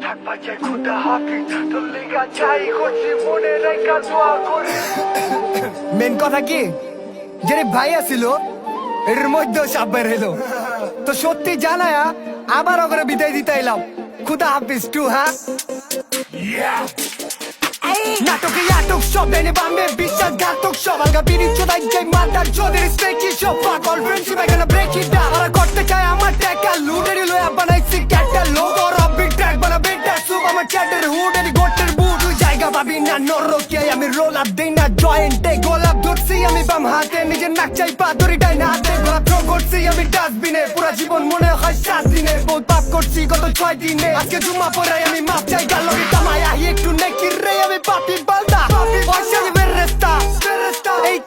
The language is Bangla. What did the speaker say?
থাকবা চাই খুদা হাফিজ তোর লেগা চাই করছি মনে রেখা দোয়া করি। মেন কথা কি যে ভাই আসিল এর মধ্যেও সাপ বের হলো তো সত্যি জানায়া আবার ওকে বিদায় দিতে এলাম। খুদা হাফিজ টু। হ্যাঁ নাটকে আটক সব এনে বামে বিশ্বাসঘাতক সব আলগা বিড়ি চোদাই যাই মাদার চোদের স্টেকি সব পাগল ফ্রেন্ডশিপ এখানে ব্রেক ইট ডাউন। ওরা করতে চায় আমার টাকা লুটেরি লয়া বানাইছি ক্যাটার লোক ওর অবিক ট্র্যাক বানাবে সুপ আমার চ্যাটের হুড এর গোটের বুট ওই জায়গা ভাবি না নরকে আমি রোল আপ দেই না জয়েন্টে গোলাপ ধরছি আমি বাম হাতে নিজের নাক চাই পা ধরি ডাই না হাতে গোলাপ থ্রো করছি আমি ডাস্টবিনে পুরা জীবন মনে হয় 7 দিনে বহুত পাপ করছি গত 6 দিনে আজকে জুম্মা পরে আমি মাপ চাই গাল লগে কামাই একটু নেকি রে আমি পাপি বালদা পয়সা দিবে রেস্তা এই